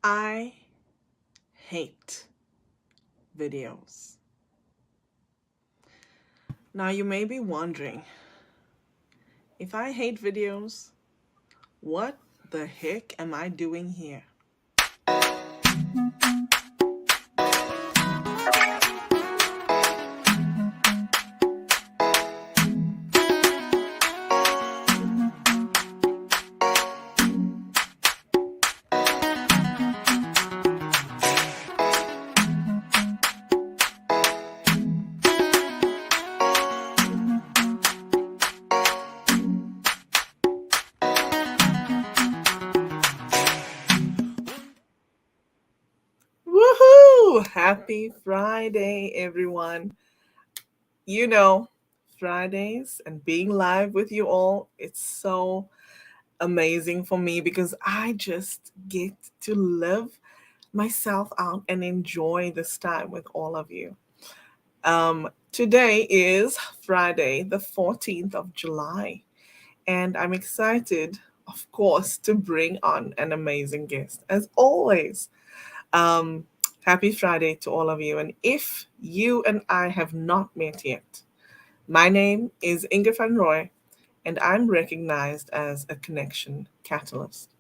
I hate videos. Now, you may be wondering, if I hate videos, what the heck am I doing here? Woohoo! Happy Friday, everyone. You know, Fridays and being live with you all, it's so amazing for me because I just get to live myself out and enjoy this time with all of you. Today is Friday, the 14th of July, and I'm excited, of course, to bring on an amazing guest, as always. Um, Happy Friday to all of you. And if you and I have not met yet, my name is Inge van Roy, and I'm recognized as a connection catalyst.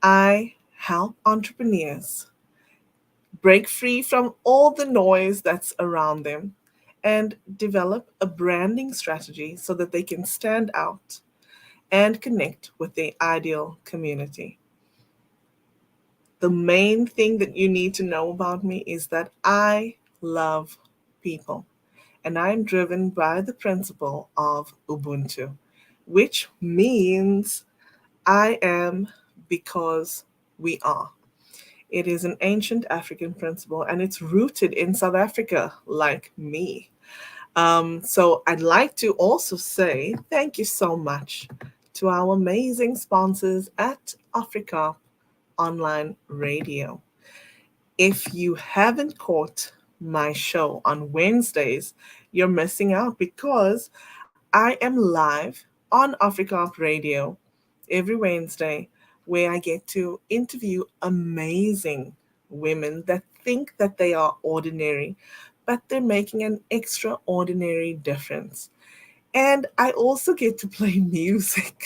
I help entrepreneurs break free from all the noise that's around them and develop a branding strategy so that they can stand out and connect with their ideal community. The main thing that you need to know about me is that I love people and I'm driven by the principle of Ubuntu, which means I am because we are. It is an ancient African principle and it's rooted in South Africa, like me. So I'd like to also say thank you so much to our amazing sponsors at Africa Online Radio. If you haven't caught my show on Wednesdays, you're missing out because I am live on Africa Radio every Wednesday where I get to interview amazing women that think that they are ordinary, but they're making an extraordinary difference. And I also get to play music.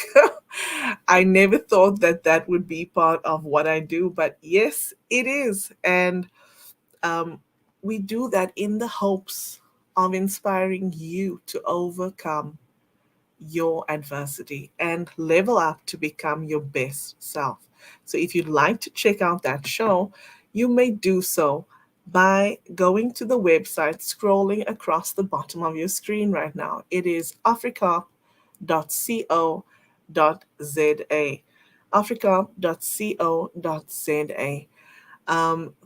I never thought that that would be part of what I do, but yes, it is. And um, we do that in the hopes of inspiring you to overcome your adversity and level up to become your best self. So, if you'd like to check out that show, you may do so by going to the website, scrolling across the bottom of your screen right now. It is africa.co.za. Africa.co.za.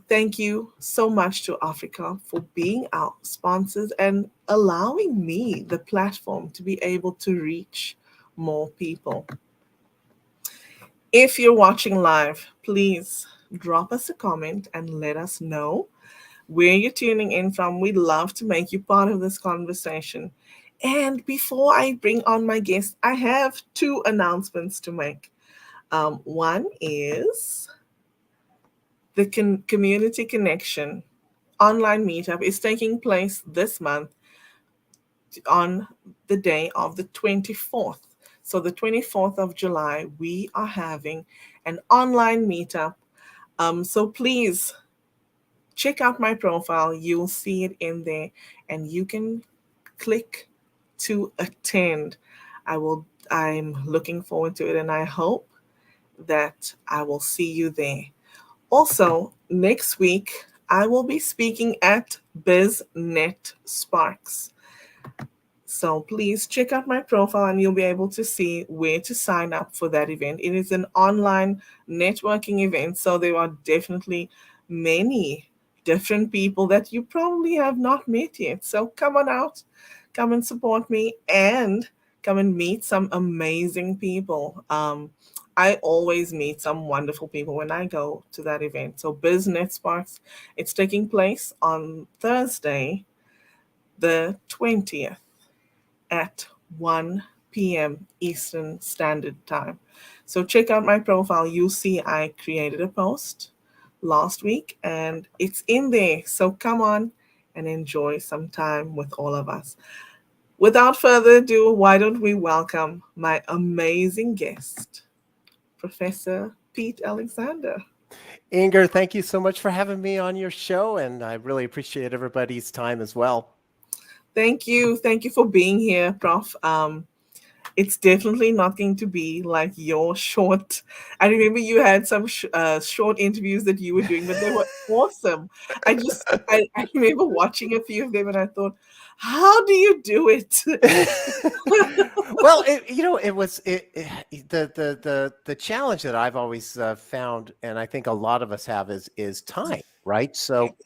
Thank you so much to Africa for being our sponsors and allowing me the platform to be able to reach more people. If you're watching live, please drop us a comment and let us know where you're tuning in from. We'd love to make you part of this conversation. And before I bring on my guest, I have two announcements to make. One is the Community Connection online meetup is taking place this month on the day of the 24th. So, the 24th of July, we are having an online meetup. So, please check out my profile. You'll see it in there, and you can click to attend. I'm looking forward to it, and I hope that I will see you there. Also, next week, I will be speaking at BizNet Sparks. So please check out my profile and you'll be able to see where to sign up for that event. It is an online networking event, so there are definitely many different people that you probably have not met yet. So come on out, come and support me, and come and meet some amazing people. I always meet some wonderful people when I go to that event. So Business Sparks, it's taking place on Thursday, the 20th at 1 p.m. Eastern Standard Time. So check out my profile. You'll see I created a post last week, and it's in there. So come on and enjoy some time with all of us. Without further ado, why don't we welcome my amazing guest, Professor Pete Alexander. Inger, thank you so much for having me on your show, and I really appreciate everybody's time as well. Thank you. Thank you for being here, Prof. It's definitely not going to be like your short. I remember you had some short interviews that you were doing, but they were awesome. I remember watching a few of them, and I thought, how do you do it? Well, it was the challenge that I've always found, and I think a lot of us have is time, right? Yeah. So,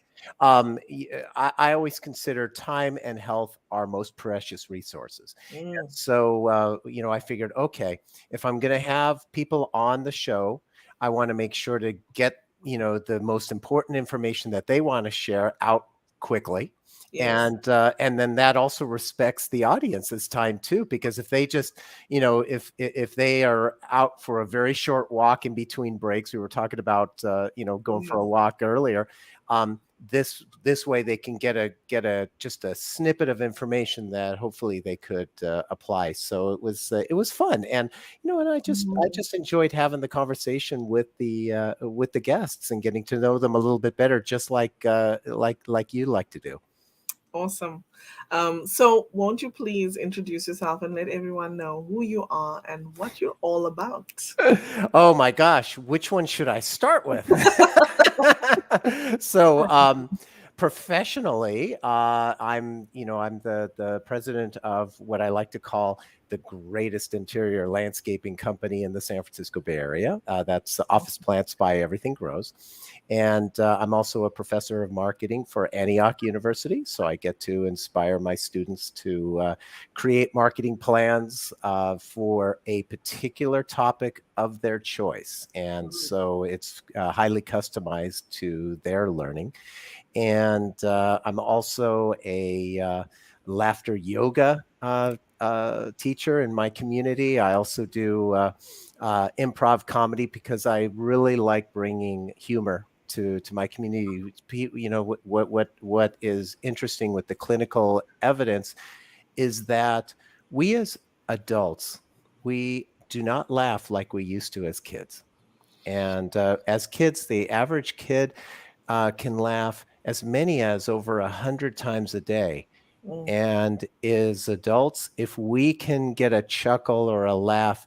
I always consider time and health our most precious resources. Mm, So, I figured, okay, if I'm going to have people on the show, I want to make sure to get the most important information that they want to share out quickly, yes. and then that also respects the audience's time too, because if they just if they are out for a very short walk in between breaks, we were talking about going for Yes. a walk earlier, um, this way they can get a just a snippet of information that hopefully they could apply. So it was fun, and I Mhm. just enjoyed having the conversation with the guests and getting to know them a little bit better, just like you like to do. Awesome. So, won't you please introduce yourself and let everyone know who you are and what you're all about? Oh my gosh, which one should I start with? so, professionally, I'm the president of what I like to call the greatest interior landscaping company in the San Francisco Bay Area. That's Office Plants by Everything Grows, and I'm also a professor of marketing for Antioch University. So I get to inspire my students to create marketing plans for a particular topic of their choice. And so it's highly customized to their learning. And I'm also a laughter yoga teacher in my community. I also do improv comedy because I really like bringing humor to my community. What is interesting with the clinical evidence is that we as adults, we do not laugh like we used to as kids. And as kids, the average kid can laugh as many as over 100 times a day. Mm, And as adults, if we can get a chuckle or a laugh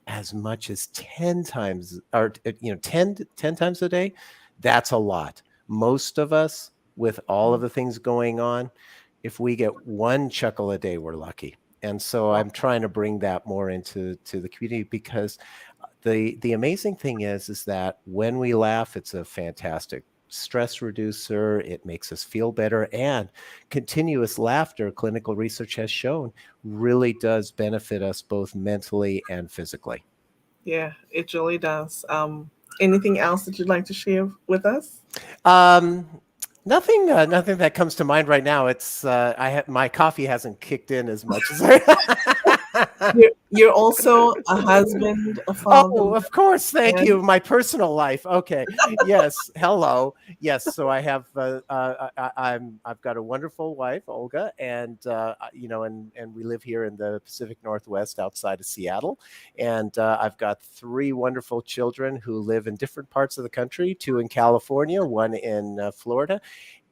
as much as 10 times, or 10 times a day, that's a lot. Most of us, with all of mm. the things going on, if we get one chuckle a day, we're lucky. And so Wow. I'm trying to bring that more into the community, because the amazing thing is that when we laugh, it's a fantastic stress reducer. It makes us feel better, and continuous laughter, clinical research has shown, really does benefit us both mentally and physically. Yeah, it really does. Anything else that you'd like to share with us? Um, nothing that comes to mind right now. It's my coffee hasn't kicked in as much as I. You're also a husband, a father, Oh, of course. Thank and you. My personal life. Okay. Yes. Hello. Yes. So I have, I've got a wonderful wife, Olga, and, and we live here in the Pacific Northwest outside of Seattle. And I've got three wonderful children who live in different parts of the country, two in California, one in Florida.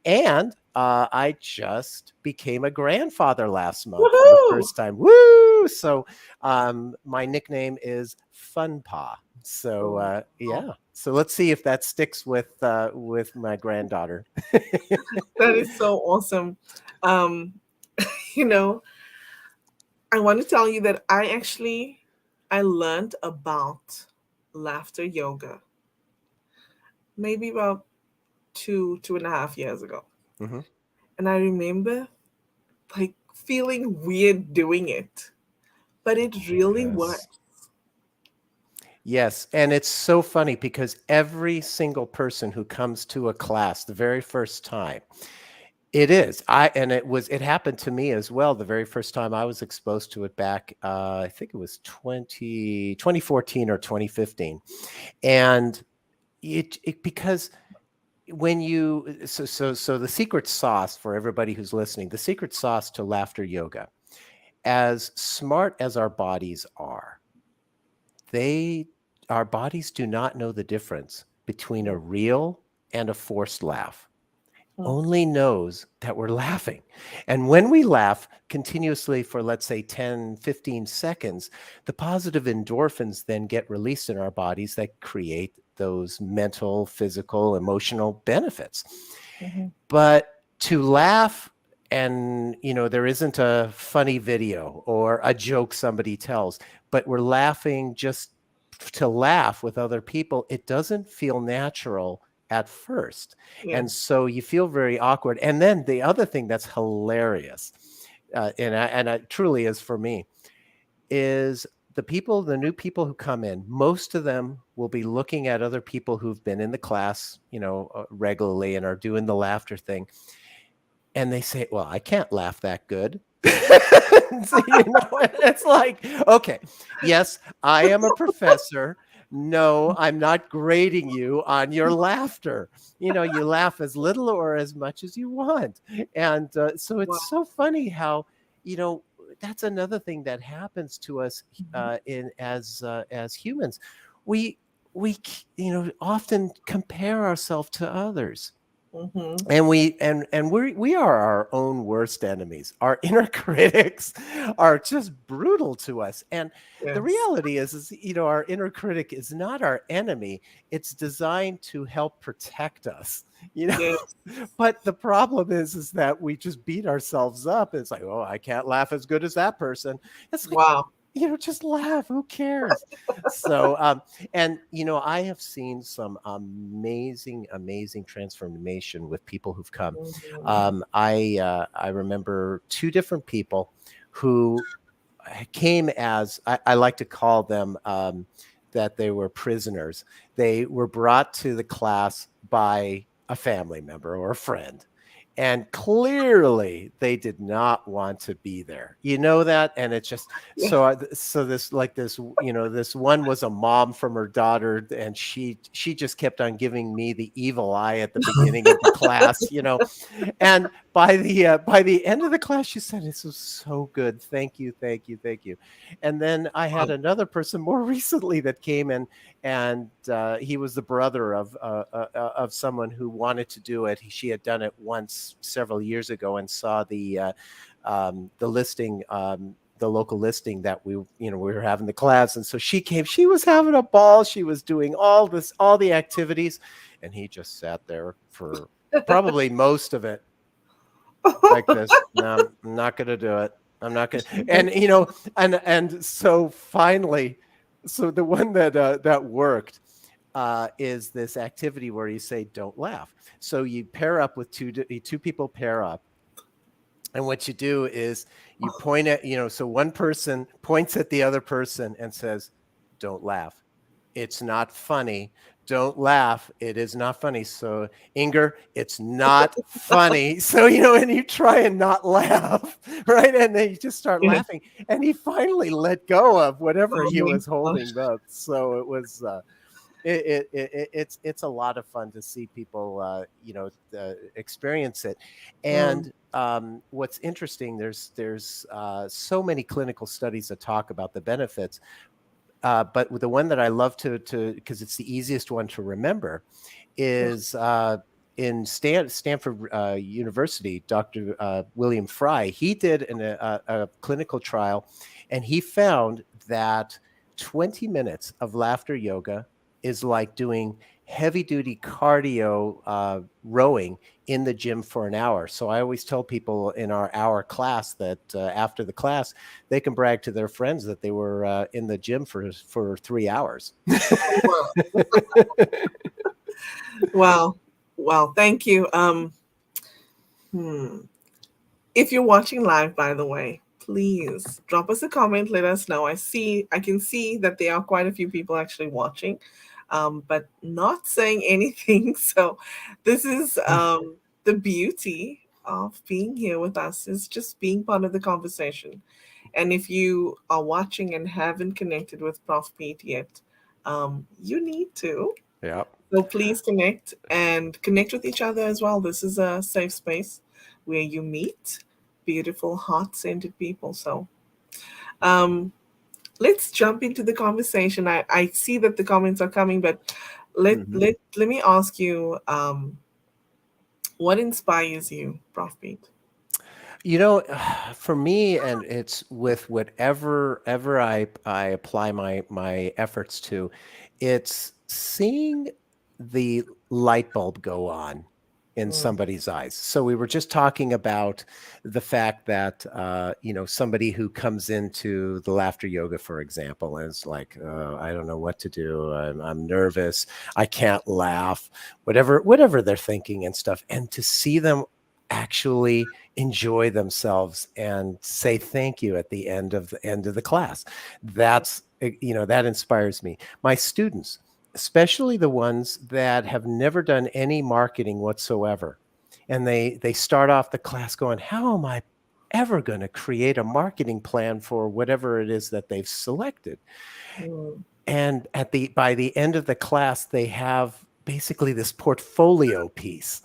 And I just became a grandfather last month for the woohoo! first time. Woo! So my nickname is Fun Pa. So Oh, yeah. So let's see if that sticks with my granddaughter. that is so awesome. Um, you know, I want to tell you that I learned about laughter yoga maybe about 2.5 years ago. Hmm. And I remember like feeling weird doing it, but it really Yes. worked. Yes, and it's so funny because every single person who comes to a class the very first time, it is. It happened to me as well the very first time I was exposed to it back, I think it was 2014 or 2015. And because when you so the secret sauce for everybody who's listening, the secret sauce to laughter yoga, as smart as our bodies are, they our bodies do not know the difference between a real and a forced laugh. Mm-hmm. Only knows that we're laughing. And when we laugh continuously for, let's say, 10, 15 seconds, the positive endorphins then get released in our bodies that create those mental, physical, emotional benefits. Mm-hmm. But to laugh, and there isn't a funny video or a joke somebody tells, but we're laughing just to laugh with other people, it doesn't feel natural at first. And Yes. so you feel very awkward. And then the other thing that's hilarious, and it truly is for me, is the new people who come in, most of them will be looking at other people who've been in the class, regularly and are doing the laughter thing. And they say, well, I can't laugh that good. So, it's like, okay, yes, I am a professor. No, I'm not grading you on your laughter. You laugh as little or as much as you want. And so it's Wow. so funny how, you know, that's another thing that happens to us Mm-hmm. in as humans. We we often compare ourselves to others, Mm-hmm. and we are our own worst enemies. Our inner critics are just brutal to us. And the Yes. reality is our inner critic is not our enemy. It's designed to help protect us, you know Yes. but the problem is that we just beat ourselves up. It's like, oh, I can't laugh as good as that person. It's like, Wow. just laugh. Who cares? So, and I have seen some amazing, amazing transformation with people who've come. Mm-hmm. I remember two different people who came as I like to call them, that they were prisoners. They were brought to the class by a family member or a friend. And clearly, they did not want to be there. You know that, and it's just Yeah. so this like this. This one was a mom from her daughter, and she just kept on giving me the evil eye at the beginning of the class. And by the end of the class, she said, "This was so good. Thank you, thank you, thank you." And then I had another person more recently that came in, and he was the brother of someone who wanted to do it. She had done it once several years ago and saw the listing. The local listing that we were having the class, and so she came. She was having a ball. She was doing all the activities, and he just sat there for probably most of it like this. No, I'm not going to do it. I'm not going to. And and so finally, so the one that worked is this activity where you say don't laugh. So you pair up with two people pair up, and what you do is you point at, so one person points at the other person and says, don't laugh. It's not funny. Don't laugh. It is not funny. So, Inger, it's not funny. So, and you try and not laugh, right? And then you just start Yes. laughing. And he finally let go of whatever Oh he my was gosh. holding up. So it was, it's a lot of fun to see people experience it. Mm. And what's interesting, there's so many clinical studies that talk about the benefits, but the one that I love to because it's the easiest one to remember is in Stanford University. Dr. William Fry, he did a clinical trial, and he found that 20 minutes of laughter yoga is like doing heavy duty cardio rowing in the gym for an hour. So I always tell people in our hour class that after the class, they can brag to their friends that they were in the gym for 3 hours. Wow. Wow. Wow. Thank you. Hmm. If you're watching live, by the way, please drop us a comment. Let us know. I can see that there are quite a few people actually watching, but not saying anything. So, this is the beauty of being here with us, is just being part of the conversation. And if you are watching and haven't connected with Prof. Pete yet, you need to. Yeah. So please connect with each other as well. This is a safe space where you meet beautiful, heart-centered people. So um, let's jump into the conversation. I see that the comments are coming, but Mhm. let me ask you, what inspires you, Prof. Pete? You know, for me, and it's with whatever ever I apply my efforts to, it's seeing the light bulb go on in Mm, somebody's eyes. So we were just talking about the fact that somebody who comes into the laughter yoga, for example, is like, I don't know what to do. I'm nervous. I can't laugh. Whatever they're thinking and stuff, and to see them actually enjoy themselves and say thank you at the end of the class. That's that inspires me. My students, especially the ones that have never done any marketing whatsoever, and they start off the class going, how am I ever going to create a marketing plan for whatever it is that they've selected? mm, And by the end of the class, they have basically this portfolio piece,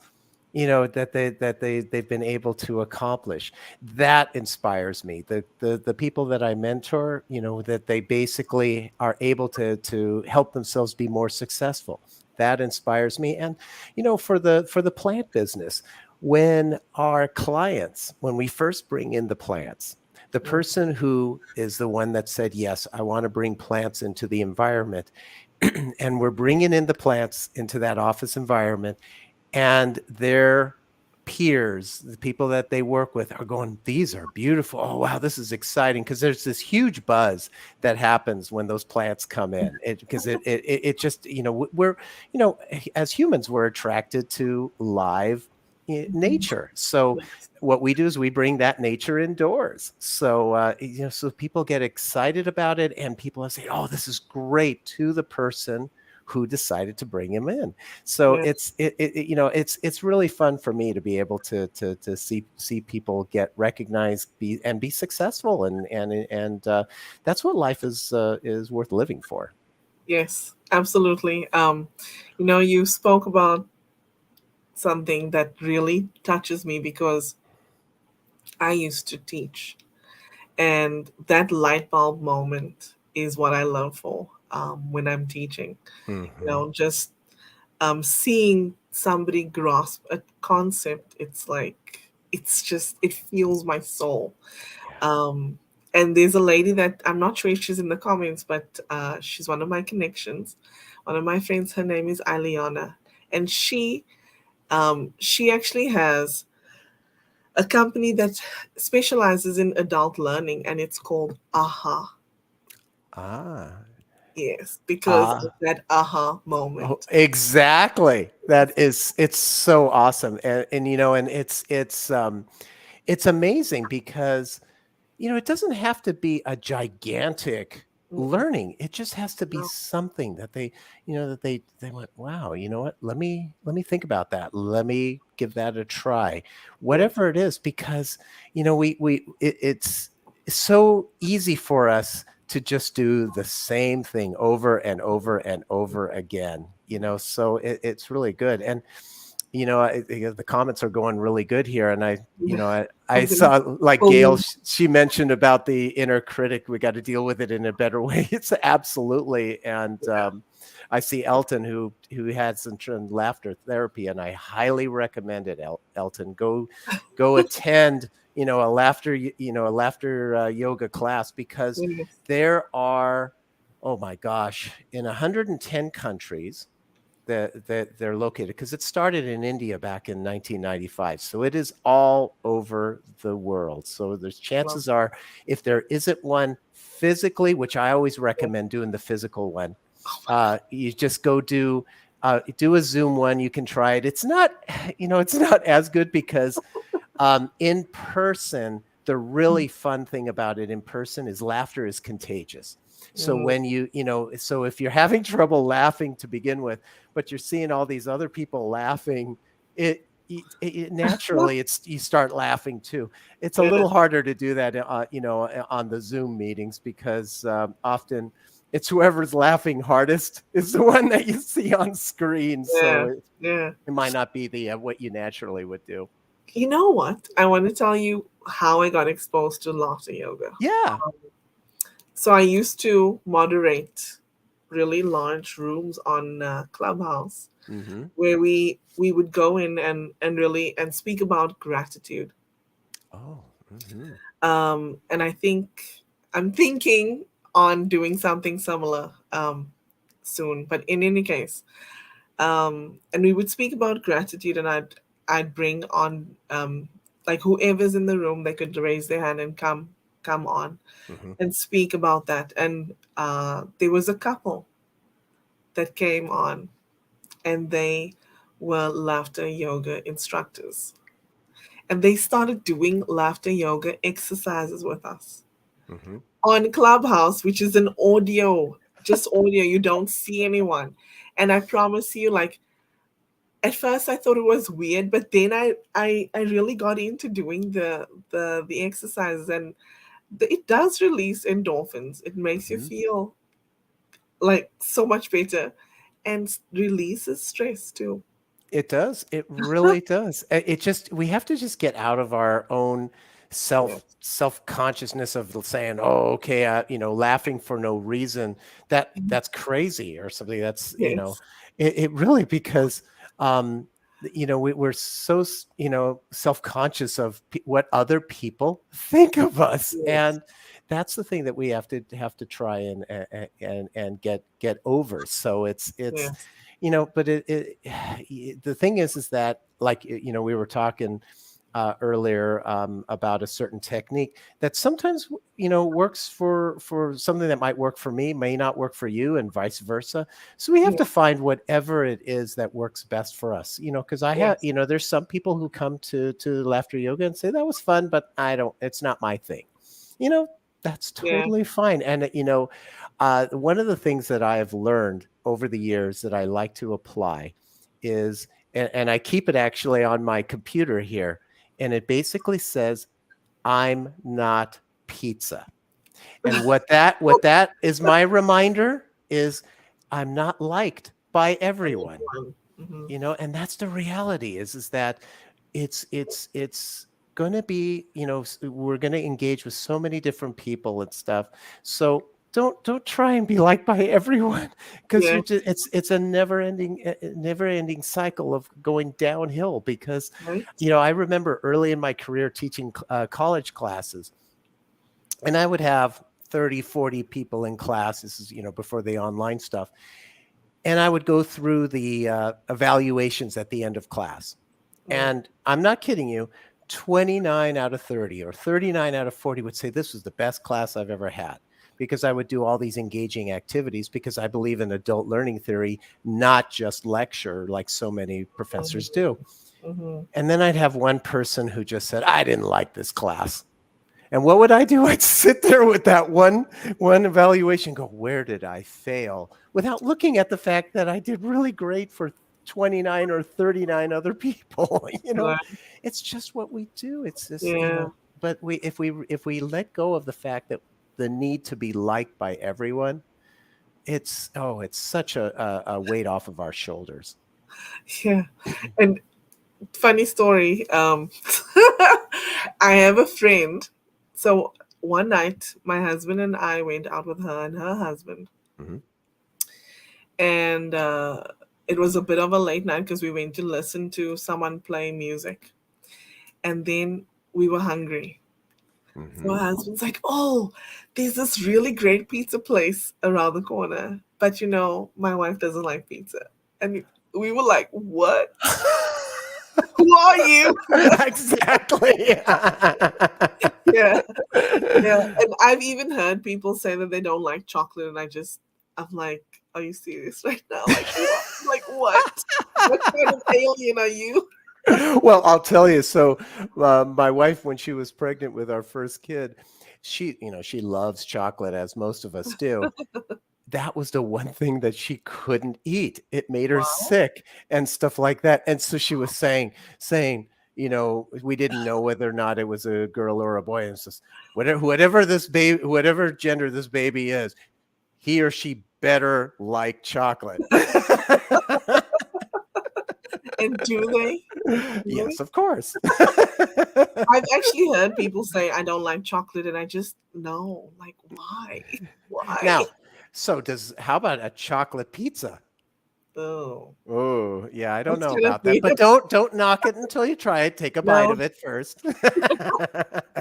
they've been able to accomplish. That inspires me. The people that I mentor, that they basically are able to help themselves be more successful. That inspires me. And for the plant business, when we first bring in the plants, the mm, person who is the one that said, yes, I want to bring plants into the environment, and we're bringing in the plants into that office environment, and their peers, the people that they work with, are going, these are beautiful. Oh, wow, this is exciting. Because there's this huge buzz that happens when those plants come in. Because it just, we're, as humans, we're attracted to live mhm. nature. So Yes. what we do is we bring that nature indoors. So, so people get excited about it, and people say, oh, this is great, to the person who decided to bring him in. So Yeah. it's really fun for me to be able to see people get recognized, be successful, and that's what life is worth living for. Yes, absolutely. You spoke about something that really touches me because I used to teach, and that light bulb moment is what I love for when I'm teaching. Hmm. Just seeing somebody grasp a concept, it's like it fuels my soul. Yeah. Um, and there's a lady that I'm not sure if she's in the comments, but she's one of my connections, one of my friends. Her name is Aliana, and she actually has a company that specializes in adult learning, and it's called AHA. Ah. Yes, because of Ah. that aha Oh, moment. exactly. It's so awesome. And it's amazing because it doesn't have to be a gigantic Mm-mm, learning. It just has to be no, something that they went, wow, you know what? Let me think about that. Let me give that a try. yes, Whatever it is, because it's so easy for us to just do the same thing over and over and over again. So it's really good. And the comments are going really good here, and yeah. I I'm gonna saw, like, pull Gail, you. she mentioned about the inner critic. We got to deal with it in a better way. It's absolutely. And I see Elton, who had some laughter therapy, and I highly recommend it. Elton, go attend a laughter yoga class, because Yes, there are, oh my gosh, in 110 countries that they're located, because it started in India back in 1995. So it is all over the world. So there's love. chances are, if there isn't one physically, which I always Yes. recommend doing the physical one, Oh my God. you just go do a Zoom one. You can try it. It's not, it's not as good, because in person, the really fun thing about it in person is laughter is contagious. So Mm, when so if you're having trouble laughing to begin with, but you're seeing all these other people laughing, naturally, you start laughing too. It's a yeah. little harder to do that, on the Zoom meetings, because often it's whoever's laughing hardest is the one that you see on screen. So Yeah, yeah. it might not be the what you naturally would do. You know what? I want to tell you how I got exposed to laughter yoga. Yeah. So I used to moderate really large rooms on Clubhouse Mm-hmm. where we would go in and really and speak about gratitude. Oh. Mm-hmm. And I think I'm thinking on doing something similar soon. But in any case, and we would speak about gratitude, and I'd bring on like whoever's in the room, they could raise their hand and come on Mm-hmm. and speak about that. And there was a couple that came on, and they were laughter yoga instructors, and they started doing laughter yoga exercises with us Mm-hmm. on Clubhouse, which is an audio, just audio. You don't see anyone. And I promise you, like at first I thought it was weird, but then I really got into doing the exercises, and it does release endorphins. It makes you Mm-hmm. feel like so much better, and releases stress too. It does. It really does. It just we have to just get out of our own Yes, self consciousness of saying, "Oh, okay, laughing for no reason." That's crazy or something. That's yes, it really because um, we're so self conscious of what other people think of us, yes, and that's the thing that we have to try and get over. So it's yes, but the thing is that like we were talking earlier about a certain technique that sometimes works for something that might work for me may not work for you and vice versa. So we have to yes, find whatever it is that works best for us, because I have yes, there's some people who come to laughter yoga and say that was fun, but I don't it's not my thing. you know that's yeah, totally fine. And one of the things that I have learned over the years that I like to apply is, and I keep it actually on my computer here, and it basically says, "I'm not pizza." And what that is, my reminder is, I'm not liked by everyone. everyone. Hmm. And that's the reality is that it's going to be, we're going to engage with so many different people and stuff. So don't try and be liked by everyone because Yeah, you're just it's a never ending cycle of going downhill. Because right. I remember early in my career teaching college classes, and I would have 30, 40 people in class. This is before the online stuff. And I would go through the evaluations at the end of class. Mm, And I'm not kidding you, 29 out of 30 or 39 out of 40 would say this was the best class I've ever had, because I would do all these engaging activities, because I believe in adult learning theory, not just lecture like so many professors do. mm-hmm. And then I'd have one person who just said, I didn't like this class. And what would I do? I'd sit there with that one evaluation, go, where did I fail? Without looking at the fact that I did really great for 29 or 39 other people. Right. It's just what we do. It's just, Yeah, but if we let go of the fact that the need to be liked by everyone, it's such a weight off of our shoulders. yeah. And funny story. I have a friend. So one night, my husband and I went out with her and her husband, Mm-hmm. and it was a bit of a late night because we went to listen to someone play music, and then we were hungry. So Mm-hmm. my husband's like, "Oh, there's this really great pizza place around the corner, but my wife doesn't like pizza," and we were like, "What? Who are you?" Exactly. Yeah. Yeah, and I've even heard people say that they don't like chocolate, and I'm like, are you serious right now? Like, what? Like, what? What kind of alien are you? Well, I'll tell you. So, my wife, when she was pregnant with our first kid, she loves chocolate, as most of us do. That was the one thing that she couldn't eat. It made her Wow. sick and stuff like that. And so she was saying, we didn't know whether or not it was a girl or a boy. And it's just whatever this baby, whatever gender this baby is, he or she better like chocolate. And do they? Yes, Really? of course. I've actually heard people say I don't like chocolate, and I just no. Like, why? Why? Now, so does how about a chocolate pizza? Oh, Oh, yeah, I don't that's know kind of about that, weird. but don't knock it until you try it. Take a bite No, of it first.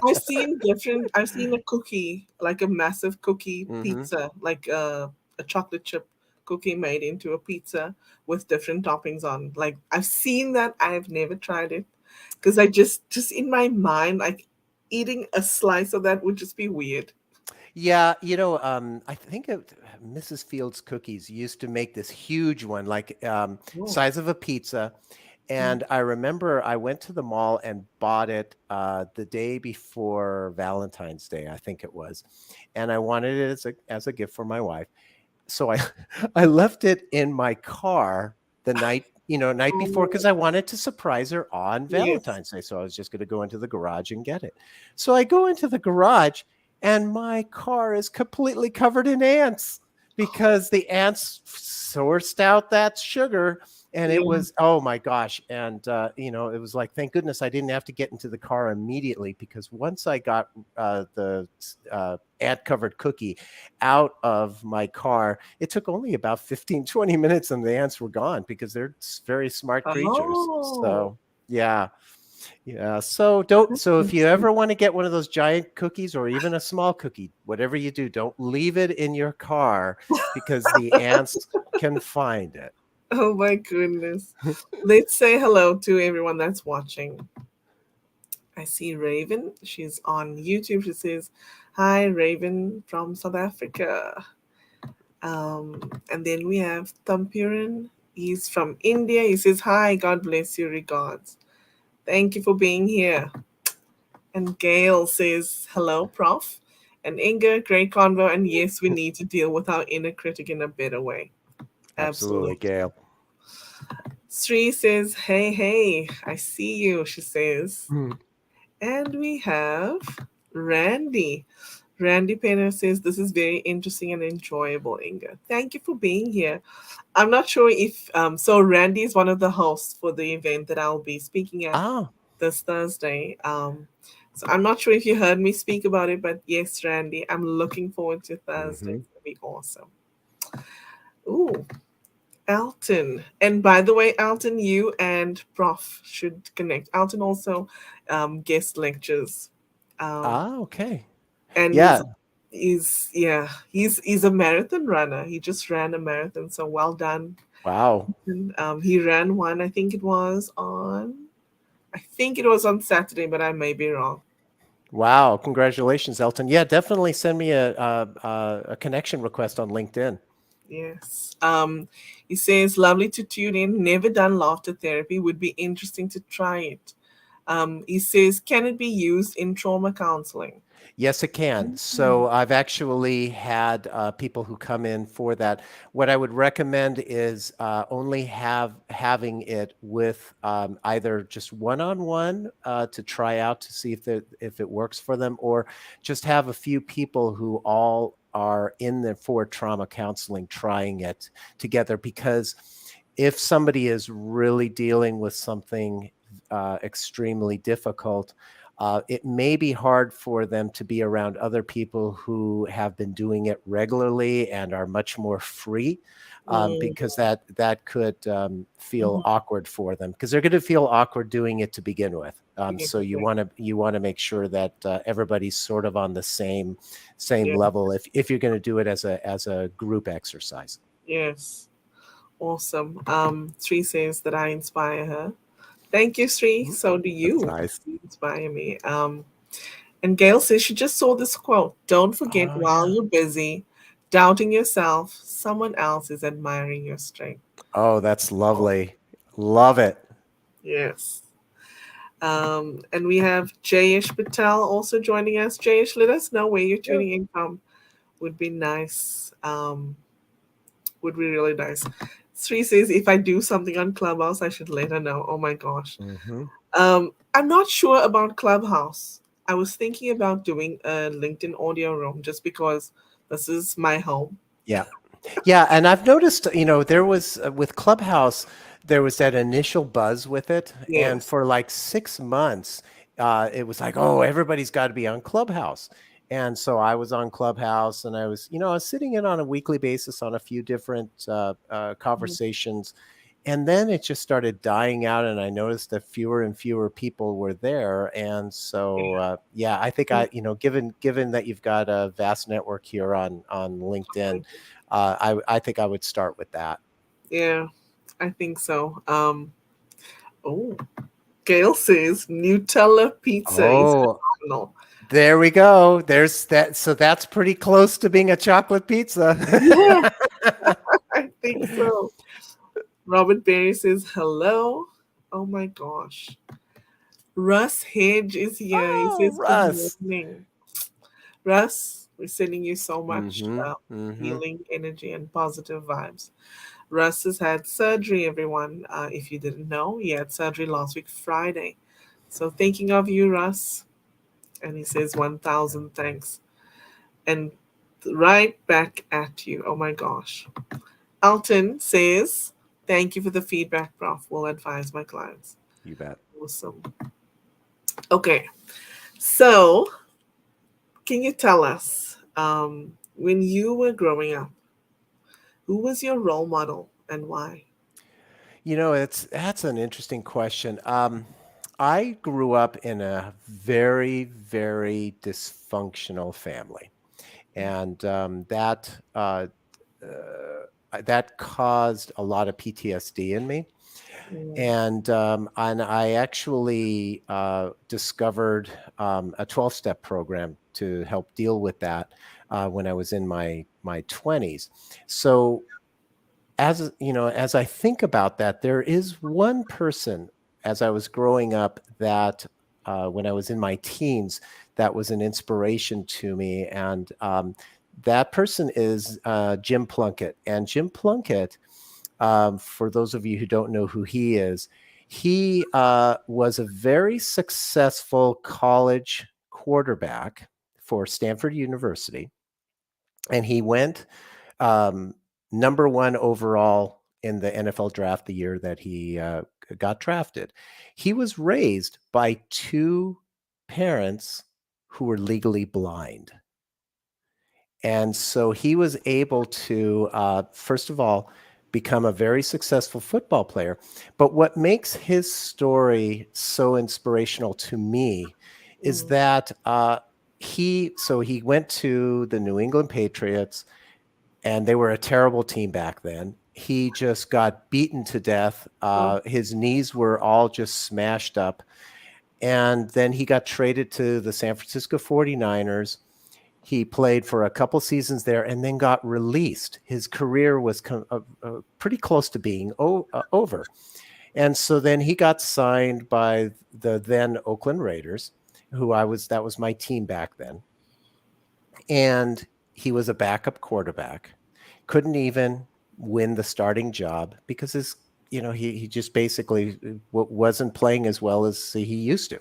I've seen a cookie, like a massive cookie Hmm. pizza, like a chocolate chip cookie made into a pizza with different toppings on. Like, I've seen that. I've never tried it because I just in my mind, like eating a slice of that would just be weird. Yeah, I think Mrs. Fields Cookies used to make this huge one, like Oh, size of a pizza. mm, And I remember I went to the mall and bought it the day before Valentine's Day, I think it was, and I wanted it as a gift for my wife. So I I left it in my car the night before oh, because I wanted to surprise her on yes. Valentine's Day. So I was just going to go into the garage and get it. So I go into the garage and my car is completely covered in ants because the ants sourced out that sugar and it Yeah. was, oh my gosh. And it was like, thank goodness I didn't have to get into the car immediately, because once I got the ant covered cookie out of my car, it took only about 15-20 minutes and the ants were gone because they're very smart creatures. Oh, So, yeah. Yeah. So don't that's so if you interesting. ever want to get one of those giant cookies or even a small cookie, whatever you do, don't leave it in your car because the ants can find it. Oh my goodness. Let's say hello to everyone that's watching. I see Raven. She's on YouTube. She says, "Hi, Raven from South Africa." And then we have Tampiran. He's from India. He says, "Hi, God bless you. Regards. Thank you for being here." And Gail says, "Hello, Prof." And Inga, great convo. And yes, we need to deal with our inner critic in a better way. Absolutely, Absolutely. Gail. Sri says, "Hey, hey, I see you," she says. Hmm. And we have Randy. Randy Penner says, "This is very interesting and enjoyable, Inga. Thank you for being here." I'm not sure if, so Randy is one of the hosts for the event that I'll be speaking at Ah. this Thursday. So I'm not sure if you heard me speak about it, but yes, Randy, I'm looking forward to Thursday. Hmm. It's going to be awesome. Ooh, Alton. And by the way, Alton, you and Prof should connect. Alton also guest lectures. Um, Ah, okay. and Yeah. he's a marathon runner. He just ran a marathon, so well done. Wow. And, he ran one, I think it was on Saturday, but I may be wrong. Wow. Congratulations, Elton. Yeah, definitely send me a connection request on LinkedIn. Yes. He says, "Lovely to tune in. Never done laughter therapy. Would be interesting to try it." He says, "Can it be used in trauma counseling?" Yes, it can. Mhm. So I've actually had people who come in for that. What I would recommend is only having it with either just one-on-one to try out to see if it works for them, or just have a few people who all are in there for trauma counseling trying it together. Because if somebody is really dealing with something extremely difficult, it may be hard for them to be around other people who have been doing it regularly and are much more free, Mm, because that could feel mhm. awkward for them, because they're going to feel awkward doing it to begin with. So you Exactly. want to make sure that everybody's sort of on the same Yeah. level if you're going to do it as a group exercise. Yes. Awesome. Sri says that I inspire her. Thank you, Sri. Mhm. So do That's you. nice. You inspire me. And Gail says she just saw this quote. "Don't forget, Oh while yeah. you're busy doubting yourself, someone else is admiring your strength." Oh, that's Oh, lovely. Love it. yes. And we have Jayesh Patel also joining us. Jayesh, let us know where you're Yeah. tuning in from. Would be nice. Would be really nice. Sri says, "If I do something on Clubhouse, I should let her know." Oh my gosh. Hmm. I'm not sure about Clubhouse. I was thinking about doing a LinkedIn audio room just because this is my home. Yeah. Yeah, and I've noticed, there was with Clubhouse, there was that initial buzz with it, and Yes. for like 6 months, it was like, oh, everybody's got to be on Clubhouse, and so I was on Clubhouse, and I was sitting in on a weekly basis on a few different Mhm. conversations, and then it just started dying out, and I noticed that fewer and fewer people were there, and so Yeah. yeah, I think given that you've got a vast network here on LinkedIn, I think I would start with that. Yeah, I think so. Oh, Gail says Nutella pizza is Oh, phenomenal. there we go. There's that. So that's pretty close to being a chocolate pizza. Yeah, I think so. Robert Berry says hello. Oh my gosh. Russ Hedge is here. He Oh, says good Russ. morning. Russ, we're sending you so much Mm-hmm. Mm-hmm. healing energy and positive vibes. Russ has had surgery, everyone. If you didn't know, he had surgery last week, Friday. So thinking of you, Russ. And he says 1,000 thanks. And right back at you. Oh my gosh. Alton says, thank you for the feedback, Prof. Will advise my clients. You bet. Awesome. Okay. So, can you tell us, when you were growing up, who was your role model and why? That's an interesting question. I grew up in a very, very dysfunctional family, and that caused a lot of PTSD in me. Mm, And I actually discovered a 12-step program to help deal with that when I was in my 20s. So as I think about that, there is one person as I was growing up that when I was in my teens, that was an inspiration to me. And that person is Jim Plunkett. And Jim Plunkett, for those of you who don't know who he was a very successful college quarterback for Stanford University. And he went um, number one overall in the NFL draft the year that he got drafted. He was raised by two parents who were legally blind. And so he was able to, first of all, become a very successful football player. But what makes his story so inspirational to me is mm, that he went to the New England Patriots, and they were a terrible team back then. He just got beaten to death. oh, His knees were all just smashed up. And then he got traded to the San Francisco 49ers. He played for a couple seasons there and then got released. His career was pretty close to being over. And so then he got signed by the then Oakland Raiders, that was my team back then. And he was a backup quarterback, couldn't even win the starting job because he just basically wasn't playing as well as he used to.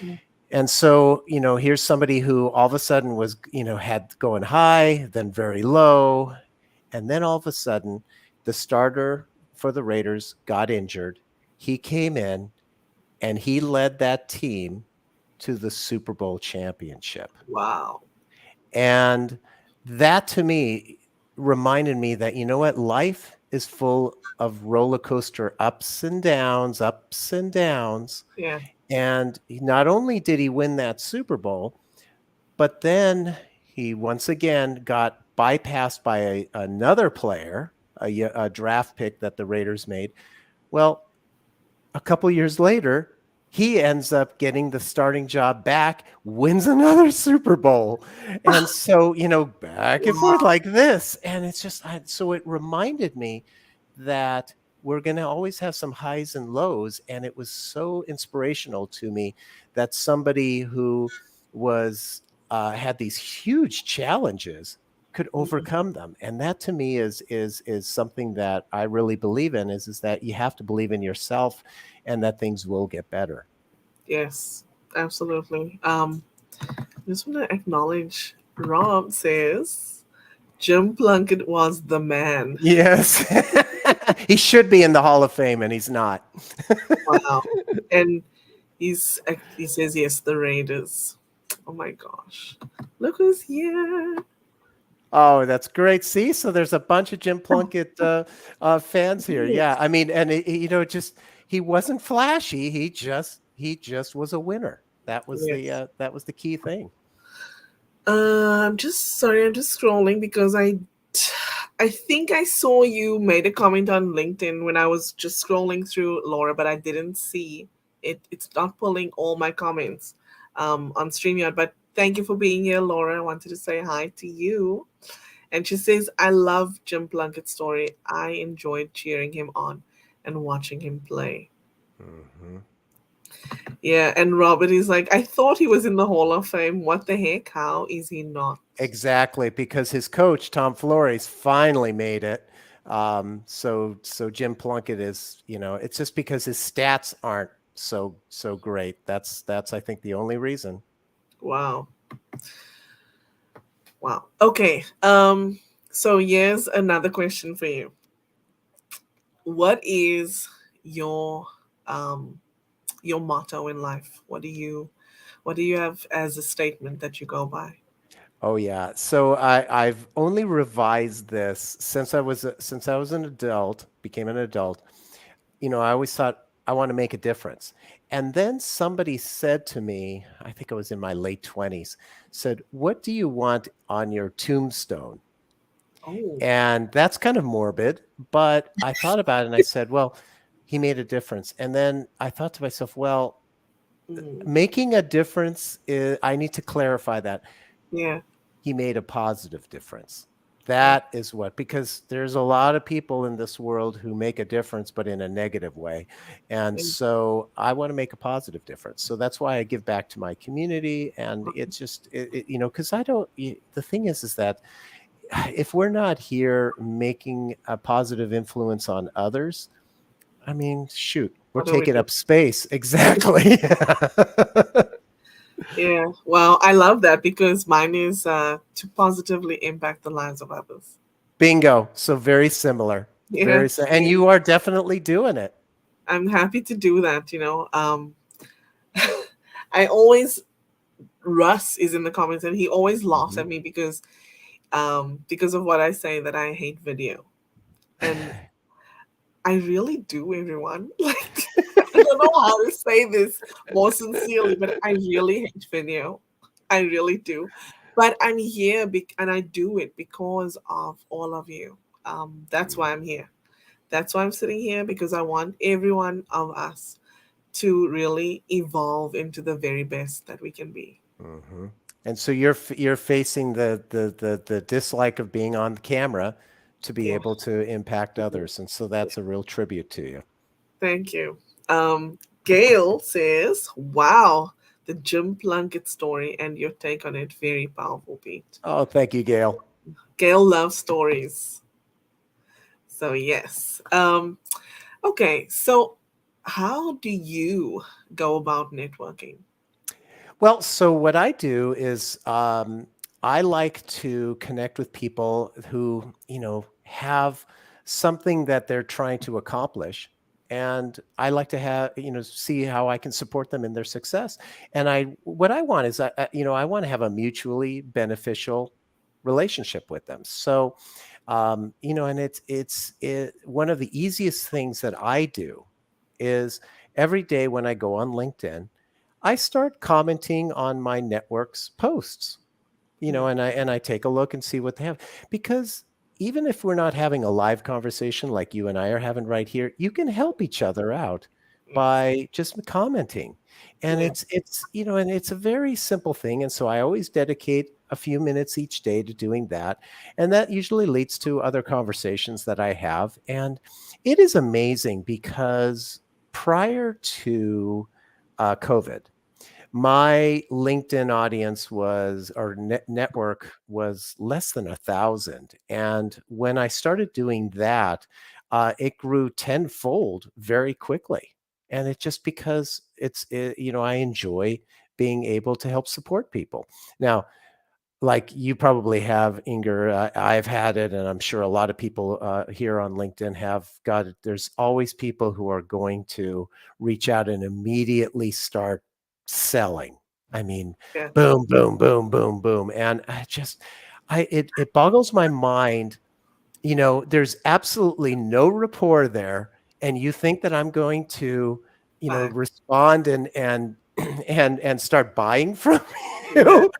mm, And so, here's somebody who all of a sudden was, had going high, then very low. And then all of a sudden, the starter for the Raiders got injured. He came in and he led that team to the Super Bowl championship. wow. And that to me reminded me that, you know what, life is full of roller coaster ups and downs, ups and downs. Yeah. And not only did he win that Super Bowl, but then he once again got bypassed by another player, a draft pick that the Raiders made. Well, a couple years later, he ends up getting the starting job back, wins another Super Bowl. And so, back and forth Wow. like this. And it's just, so it reminded me that we're going to always have some highs and lows. And it was so inspirational to me that somebody who had these huge challenges could Mm, overcome them. And that to me is something that I really believe in is that you have to believe in yourself and that things will get better. yes, absolutely. I just want to acknowledge Rob says Jim Plunkett was the man. Yes. He should be in the Hall of Fame and he's not. Wow. And he says yes, the Raiders. Oh my gosh. Look who's here. Oh, that's great. See, so there's a bunch of Jim Plunkett fans here. Yeah, Yes. I mean, and just he wasn't flashy. He just was a winner. Yes. That was the key thing. I'm just sorry, I'm just scrolling because I think I saw you made a comment on LinkedIn when I was just scrolling through Laura, but I didn't see it. It's not pulling all my comments on StreamYard. But thank you for being here, Laura. I wanted to say hi to you. And she says, I love Jim Plunkett's story. I enjoyed cheering him on and watching him play. Hmm. Yeah, and Robert is like, I thought he was in the Hall of Fame. What the heck? How is he not? Exactly, because his coach Tom Flores finally made it. So Jim Plunkett is, it's just because his stats aren't so great. That's I think the only reason. Wow. Wow. Okay. So here's another question for you. What is your um your motto in life? What do you have as a statement that you go by? Oh yeah. So I've only revised this since I was an adult, became an adult. I always thought I want to make a difference. And then somebody said to me, I think I was in my late 20s, said, "What do you want on your tombstone?" Oh, And that's kind of morbid, but I thought about it and I said, well, he made a difference. And then I thought to myself, well, mm, making a difference I need to clarify that yeah. he made a positive difference. Oh, That is what, because there's a lot of people in this world who make a difference, but in a negative way. And mm, so I want to make a positive difference. So that's why I give back to my community. And it's just, because the thing is that if we're not here making a positive influence on others, I mean, shoot, we're what do we taking do? up space. Exactly. Yeah. Well, I love that because mine is to positively impact the lives of others. Bingo. So very similar. Yeah. And Same. you are definitely doing it. I'm happy to do that. I always Russ is in the comments and he always laughs Mhm. at me because of what I say that I hate video. And I really do, everyone. Like, I don't know how to say this more sincerely, but I really hate video. I really do. But I'm here and I do it because of all of you. That's why I'm here. That's why I'm sitting here because I want every one of us to really evolve into the very best that we can be. Hmm. And so you're facing the dislike of being on the camera to be Yeah. able to impact others, and so that's a real tribute to you. Thank you. Gail says, wow, the Jim Plunkett story and your take on it, very powerful, Pete. Oh, thank you, Gail. Gail loves stories. So, yes. Okay, so how do you go about networking? Well, so what I do is I like to connect with people who, have something that they're trying to accomplish. And I like to see how I can support them in their success. And what I want is, I want to have a mutually beneficial relationship with them. So, and one of the easiest things that I do is every day when I go on LinkedIn, I start commenting on my network's posts, Yeah, and I take a look and see what they have. Because even if we're not having a live conversation like you and I are having right here, you can help each other out yes, by just commenting. And yeah, and it's a very simple thing. And so I always dedicate a few minutes each day to doing that. And that usually leads to other conversations that I have. And it is amazing because prior to COVID, my LinkedIn audience or network was less than 1,000. And when I started doing that, it grew tenfold very quickly. And it's just because I enjoy being able to help support people. Now, like you probably have, Inger. I've had it, and I'm sure a lot of people here on LinkedIn have got it. There's always people who are going to reach out and immediately start selling. I mean, Yeah. boom, boom, boom, boom, boom, and it boggles my mind. There's absolutely no rapport there, and you think that I'm going to, Bye. respond and and start buying from Yeah. you.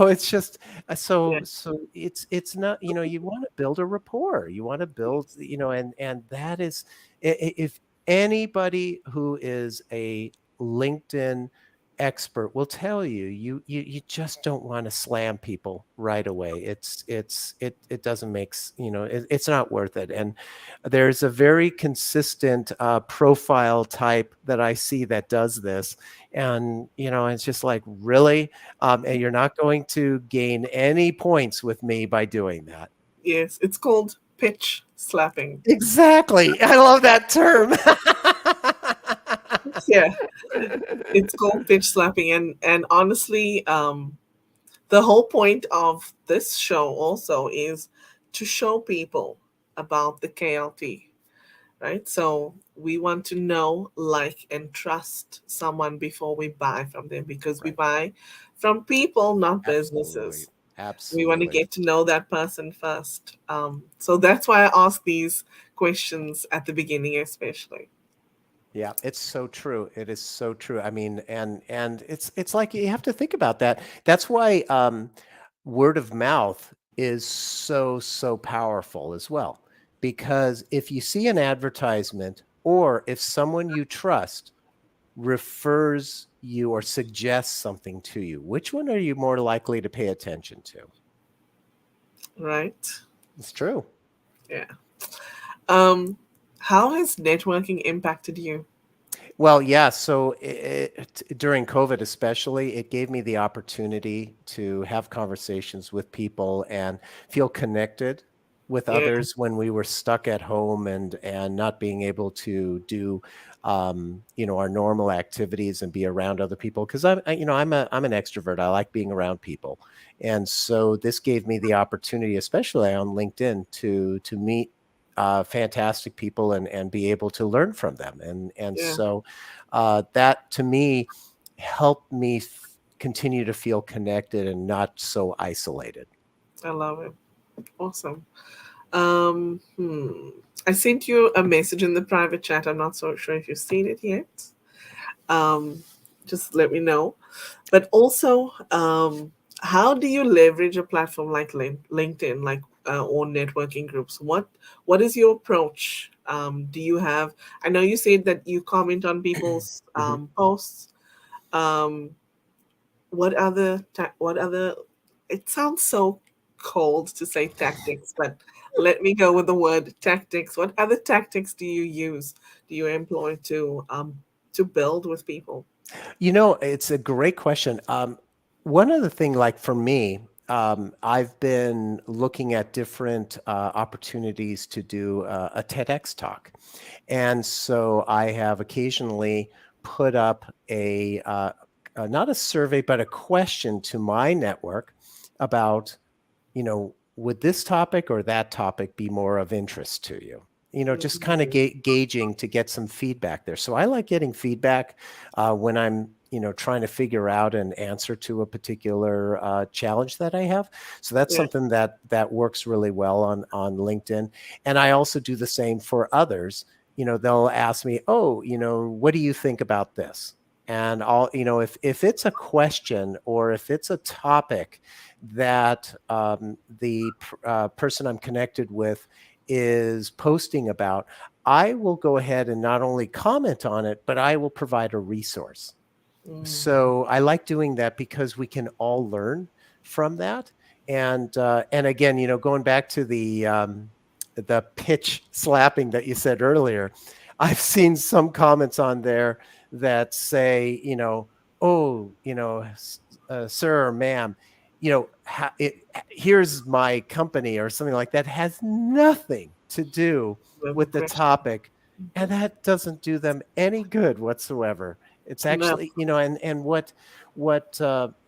It's just Yeah. so it's not, you want to build a rapport. You want to build, Yes. and that is, if anybody who is a LinkedIn expert will tell you, you just don't want to slam people right away. It doesn't it's not worth it. And there's a very consistent profile type that I see that does this, and it's just like, really, and you're not going to gain any points with me by doing that. Yes. It's called pitch slapping. Exactly, I love that term. Yeah. It's called pitch slapping, and honestly, the whole point of this show also is to show people about the KLT, right? So we want to know, like, and trust someone before we buy from them, because we Right. buy from people, not Absolutely. businesses. We want to Absolutely. get to know that person first. So that's why I ask these questions at the beginning, especially. Yeah, it's so true. It is so true. I mean, and it's like you have to think about that. That's why word of mouth is so powerful as well. Because if you see an advertisement, or if someone you trust refers you or suggests something to you, which one are you more likely to pay attention to? Right? It's true. Yeah. Um, how has networking impacted you? Well, yeah. So during COVID, especially, it gave me the opportunity to have conversations with people and feel connected with Yeah, others when we were stuck at home and not being able to do, our normal activities and be around other people. Because I'm an extrovert. I like being around people, and so this gave me the opportunity, especially on LinkedIn, to meet fantastic people and be able to learn from them. And yeah, so that to me helped me continue to feel connected and not so isolated. I love it. Awesome. Um, hmm. I sent you a message in the private chat. I'm not so sure if you've seen it yet. Um, just let me know. But also, how do you leverage a platform like LinkedIn, like or networking groups? What is your approach? Do you have? I know you said that you comment on people's Mhm. posts. Um, what other? It sounds so cold to say tactics, but let me go with the word tactics. What other tactics do you use? Do you employ to build with people? It's a great question. One other thing, like for me, I've been looking at different opportunities to do a TEDx talk. And so I have occasionally put up not a survey, but a question to my network about, would this topic or that topic be more of interest to you? Just kind of Mhm. gauging to get some feedback there. So I like getting feedback when I'm, trying to figure out an answer to a particular challenge that I have. So that's Yeah, something that works really well on LinkedIn. And I also do the same for others. They'll ask me, "Oh, what do you think about this?" And if it's a question or if it's a topic that the person I'm connected with is posting about, I will go ahead and not only comment on it, but I will provide a resource. mm, So I like doing that because we can all learn from that. And again, going back to the pitch slapping that you said earlier, I've seen some comments on there that say, oh, sir or ma'am, here's my company or something like that, has nothing to do with with the aggression. topic, and Mhm. that doesn't do them any good whatsoever. It's No, actually, and what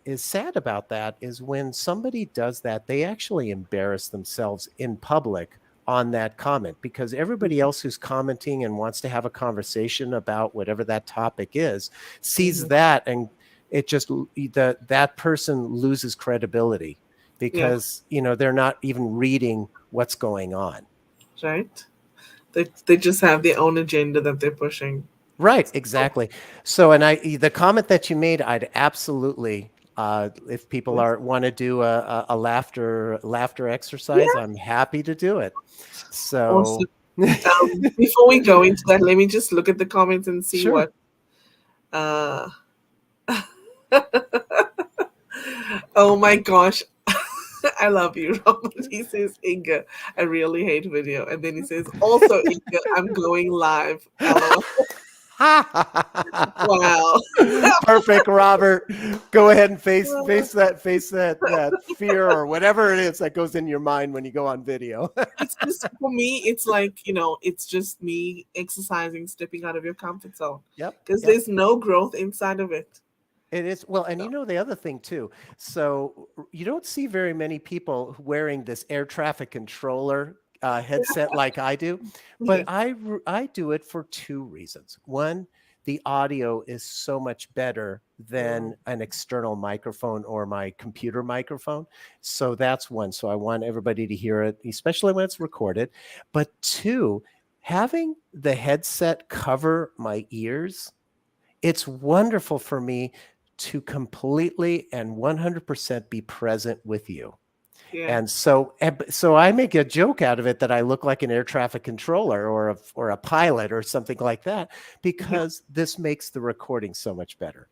is sad about that is when somebody does that, they actually embarrass themselves in public on that comment, because everybody else who's commenting and wants to have a conversation about whatever that topic is sees Mm-hmm. that, and it just that person loses credibility Yeah, because they're not even reading what's going on. right. They just have their own agenda that they're pushing. Right, So, exactly. So, and the comment that you made, I'd absolutely, if people yes. are want to do a laughter exercise, Yeah, I'm happy to do it. awesome. So, Before we go into that, let me just look at the comments and see sure. what. Uh, oh my gosh, I love you, Robert. He says, Inga, I really hate video. And then he says, also, Inga, I'm going live. LOL. Wow. Perfect, Robert. Go ahead and face that fear or whatever it is that goes in your mind when you go on video. It's just, for me, it's like, it's just me exercising, stepping out of your comfort zone Yep, because yep. there's no growth inside of it. It is. Well, and So, the other thing too. So you don't see very many people wearing this air traffic controller headset like I do, but yes. I do it for two reasons. One, the audio is so much better Mm, than an external microphone or my computer microphone. So that's one. So I want everybody to hear it, especially when it's recorded. But two, having the headset cover my ears, it's wonderful for me to completely and 100% be present with you. yeah. And so I make a joke out of it that I look like an air traffic controller or a pilot or something like that, Yeah. because this makes the recording so much better.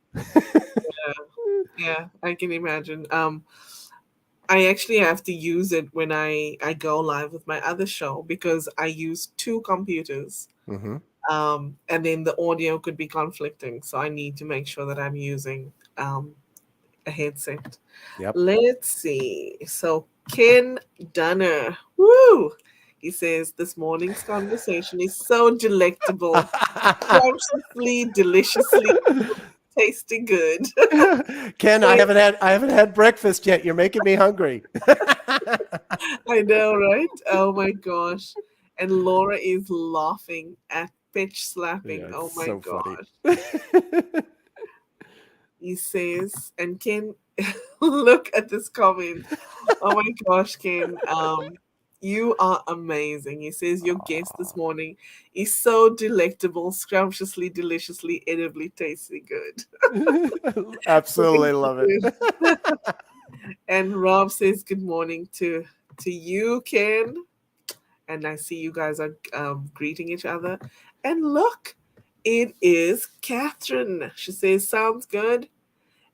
Yeah, I can imagine. I actually have to use it when I go live with my other show because I use two computers. Hmm. And then the audio could be conflicting, so I need to make sure that I'm using a headset. Yep. Let's see. So Ken Dunner, woo! He says this morning's conversation is so delectable, scrumptiously, deliciously tasty good. Ken, I haven't had breakfast yet. You're making me hungry. I know, right? Oh my gosh. And Laura is laughing at pitch slapping. Yeah, it's Oh my so funny. gosh. He says, and Ken, look at this comment. Oh my gosh, Ken. You are amazing. He says your guest this morning is so delectable, scrumptiously, deliciously, edibly tasty good. So thank Absolutely love it. you. And Rob says good morning to you, Ken. And I see you guys are greeting each other. And look, it is Catherine. She says, sounds good,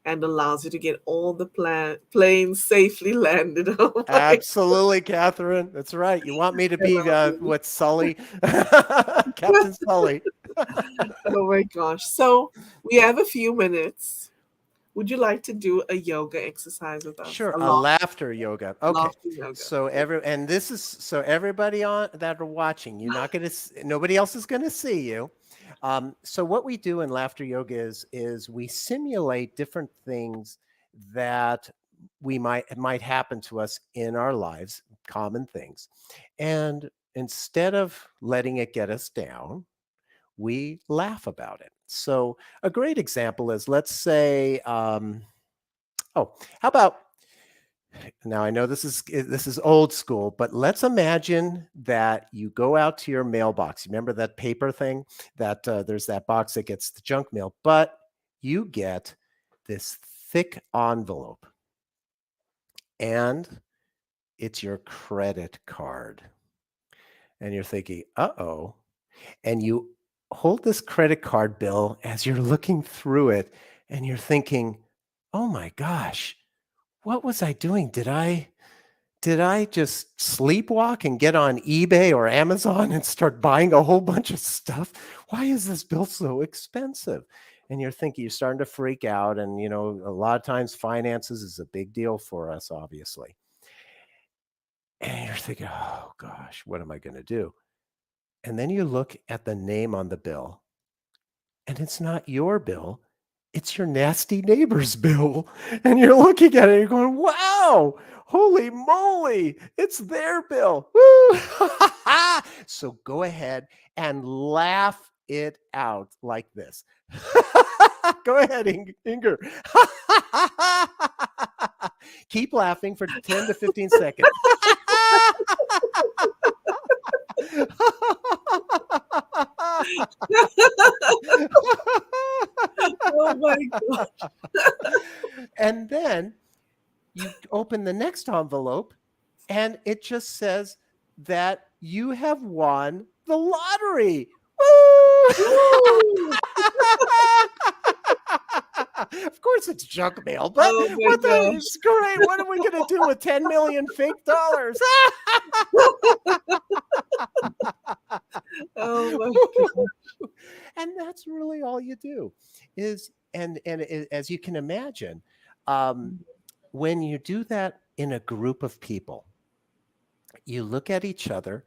and allows you to get all the planes safely landed. Oh my, Absolutely, Catherine. That's right. You want me to I be love you. what, Sully, Captain Sully? Oh my gosh. So we have a few minutes. Would you like to do a yoga exercise with us? Sure, A a laugh, laughter yoga. Okay, laughter yoga. so this is so everybody on that are watching, you're not gonna, nobody else is gonna see you. So what we do in laughter yoga is we simulate different things that we might happen to us in our lives, common things, and instead of letting it get us down, we laugh about it. So a great example is, let's say, oh, how about, now I know this is old school, but let's imagine that you go out to your mailbox. You remember that paper thing that there's that box that gets the junk mail, but you get this thick envelope and it's your credit card. And you're thinking, uh-oh. And you hold this credit card bill as you're looking through it and you're thinking, oh my gosh, what was I doing? Did I just sleepwalk and get on eBay or Amazon and start buying a whole bunch of stuff? Why is this bill so expensive? And you're thinking, you're starting to freak out. And, a lot of times finances is a big deal for us, obviously. And you're thinking, oh gosh, what am I going to do? And then you look at the name on the bill, and it's not your bill, It's your nasty neighbor's bill. And you're looking at it and you're going, wow, holy moly, it's their bill. Woo! So go ahead and laugh it out like this. Go ahead, Inger. Keep laughing for 10 to 15 seconds. Oh my God. And then you open the next envelope and it just says that you have won the lottery. Woo! Woo! Of course it's junk mail, but Oh my gosh. it's great. What are we going to do with 10 million fake dollars? Oh my God. And that's really all you do is, as you can imagine, when you do that in a group of people, you look at each other,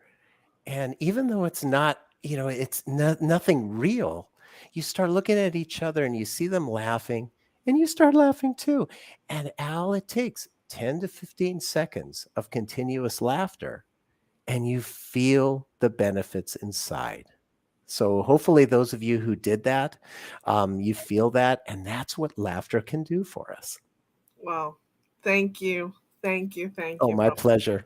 and even though it's not, it's nothing real, you start looking at each other and you see them laughing, and you start laughing too. And all it takes 10 to 15 seconds of continuous laughter, and you feel the benefits inside. So hopefully those of you who did that, you feel that, and that's what laughter can do for us. Wow. Thank you. Thank you. Thank Oh, you, my Prof. pleasure.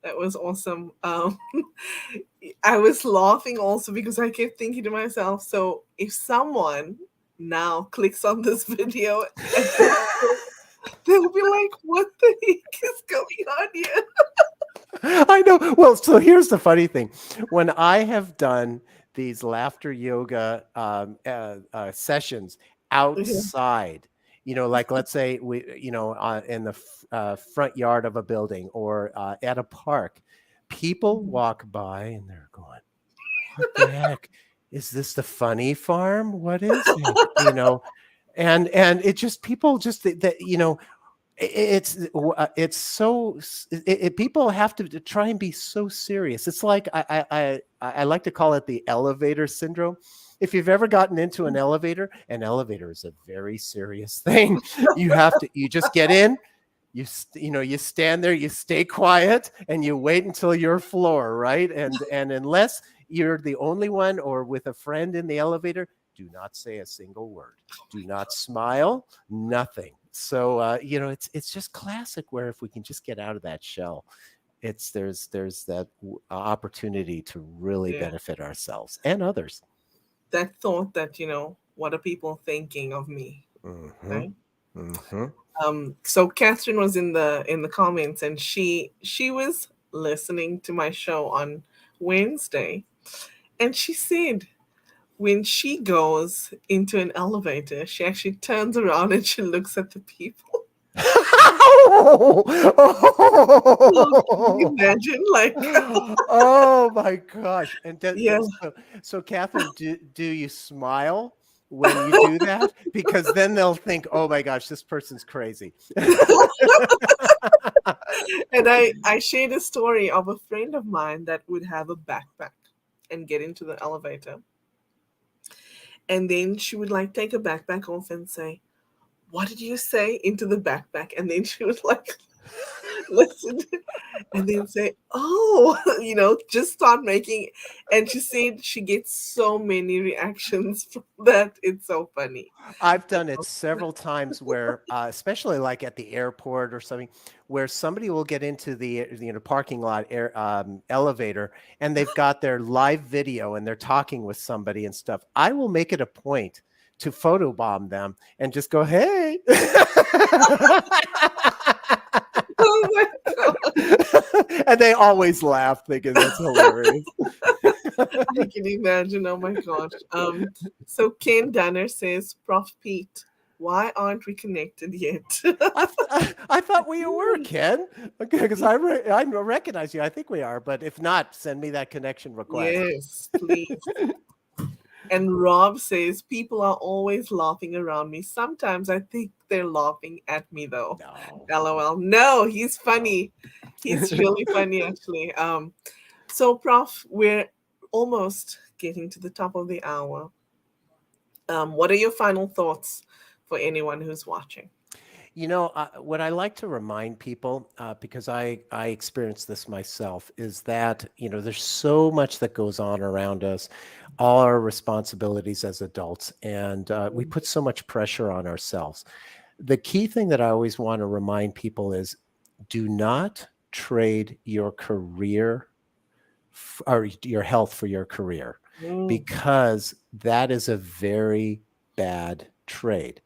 That was awesome. I was laughing also because I kept thinking to myself, so if someone now clicks on this video and they'll be like, what the heck is going on here? I know. Well, so here's the funny thing. When I have done these laughter yoga sessions Yeah. outside, like let's say in the front yard of a building or at a park, people Mhm. walk by and they're going, what the heck? Is this the funny farm? What is it? And it just, people just that, it's so people have to try and be so serious. It's like I like to call it the elevator syndrome. If you've ever gotten into an elevator is a very serious thing. You just get in, you stand there, you stay quiet, and you wait until your floor, right? And unless you're the only one or with a friend in the elevator, do not say a single word, do not smile, nothing. So it's just classic where if we can just get out of that shell, there's that opportunity to really Yeah. benefit ourselves and others. That thought that, what are people thinking of me? Mm-hmm. Right? Mm-hmm. So Catherine was in the comments, and she was listening to my show on Wednesday, and she said when she goes into an elevator, she actually turns around and she looks at the people. So can you imagine? Like, Oh my gosh. And yeah. so Catherine, do you smile when you do that? Because then they'll think, oh my gosh, this person's crazy. And I shared a story of a friend of mine that would have a backpack and get into the elevator. And then she would like take a backpack off and say, what did you say into the backpack? And then she would like listen and then say, oh, just start making. And she said she gets so many reactions from that. It's so funny. I've done it several times where, especially like at the airport or something, where somebody will get into the parking lot elevator and they've got their live video and they're talking with somebody and stuff. I will make it a point to photobomb them and just go, hey. Oh my God. And they always laugh thinking that's hilarious. I can imagine. Oh my gosh. So Ken Dunner says, Prof. Pete, why aren't we connected yet? I thought we were, Ken. Okay, because I recognize you. I think we are, but if not, send me that connection request. Yes, please. And Rob says, people are always laughing around me. Sometimes I think they're laughing at me though. No. LOL. No, he's No. funny. He's really funny actually. So Prof, we're almost getting to the top of the hour. What are your final thoughts for anyone who's watching? What I like to remind people, because I experienced this myself, is that, there's so much that goes on around us, all our responsibilities as adults, and we Mm, put so much pressure on ourselves. The key thing that I always want to remind people is do not trade your career or your health for your career, mm, because that is a very bad trade.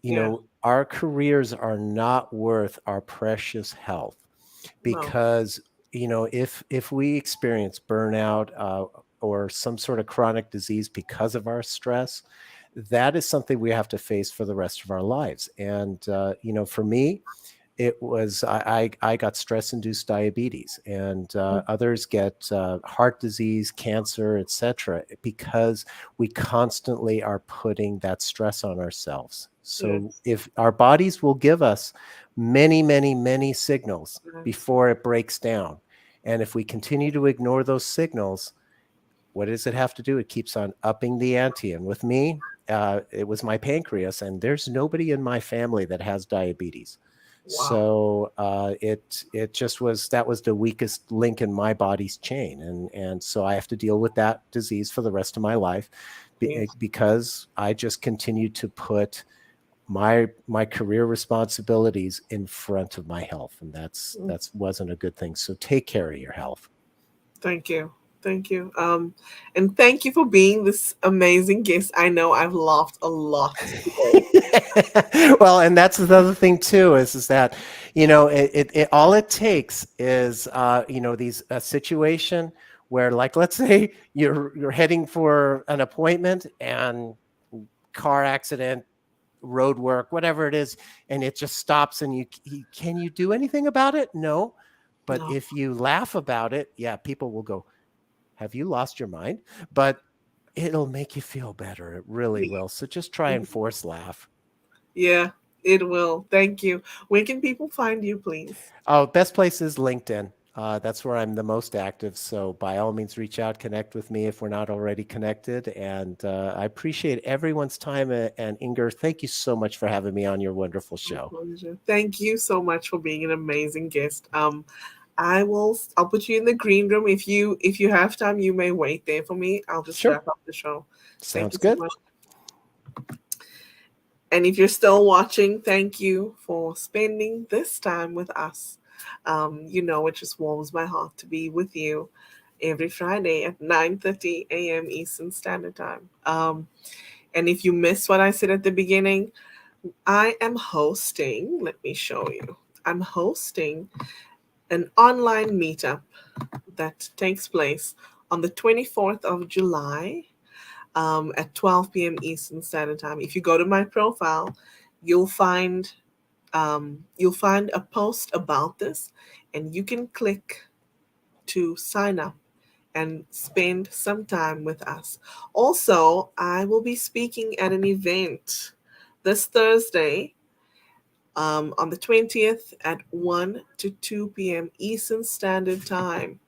yeah, Our careers are not worth our precious health, no, because if we experience burnout, or some sort of chronic disease because of our stress, that is something we have to face for the rest of our lives. And for me, it was I got stress induced diabetes, and mm, others get heart disease, cancer, etc., because we constantly are putting that stress on ourselves. So yes, if our bodies will give us many, many, many signals yes, before it breaks down, and if we continue to ignore those signals, what does it have to do? It keeps on upping the ante. And with me, it was my pancreas, and there's nobody in my family that has diabetes. wow, So it just was that was the weakest link in my body's chain, and so I have to deal with that disease for the rest of my life, yes, because I just continued to put my career responsibilities in front of my health, and mm, that's wasn't a good thing. So take care of your health. thank you. Thank you. And thank you for being this amazing guest. I know I've laughed a lot today. Well, and that's the other thing too, is that all it takes is these a situation where, like, let's say you're heading for an appointment, and car accident, road work, whatever it is, and it just stops, and can you do anything about it? No. But No, if you laugh about it, yeah, people will go, have you lost your mind? But it'll make you feel better. It really yeah, will. So just try and mhm, force laugh. yeah, it will. Thank you. Where can people find you, please? Oh, best place is LinkedIn. That's where I'm the most active. So by all means, reach out, connect with me if we're not already connected. And I appreciate everyone's time. And Inger, thank you so much for having me on your wonderful My show. pleasure. Thank you so much for being an amazing guest. I'll put you in the green room. If you have time, you may wait there for me. I'll just Sure. wrap up the show. Thank Sounds you so good. much. And if you're still watching, thank you for spending this time with us. It just warms my heart to be with you every Friday at 9:30 a.m. Eastern Standard Time. And if you missed what I said at the beginning, I am hosting, let me show you. I'm hosting an online meetup that takes place on the 24th of July, at 12 p.m. Eastern Standard Time. If you go to my profile, you'll find you'll find a post about this, and you can click to sign up and spend some time with us. Also, I will be speaking at an event this Thursday, on the 20th at 1 to 2 p.m. Eastern Standard Time.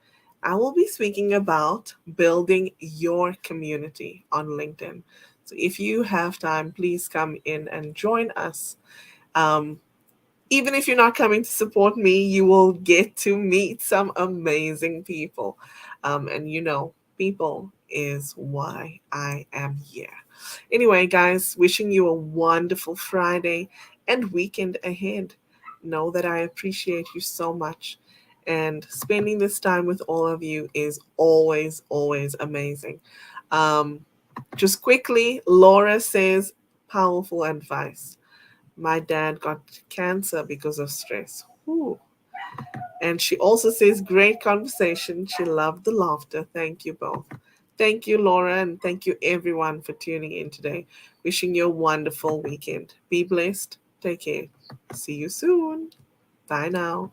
I will be speaking about building your community on LinkedIn. So if you have time, please come in and join us. Um, Even if you're not coming to support me, you will get to meet some amazing people. And people is why I am here. Anyway, guys, wishing you a wonderful Friday and weekend ahead. Know that I appreciate you so much. And spending this time with all of you is always, always amazing. Um, just quickly, Laura says, powerful advice. My dad got cancer because of stress. Whew. And she also says, great conversation. She loved the laughter. Thank you both. Thank you, Laura, and thank you, everyone, for tuning in today. Wishing you a wonderful weekend. Be blessed. Take care. See you soon. Bye now.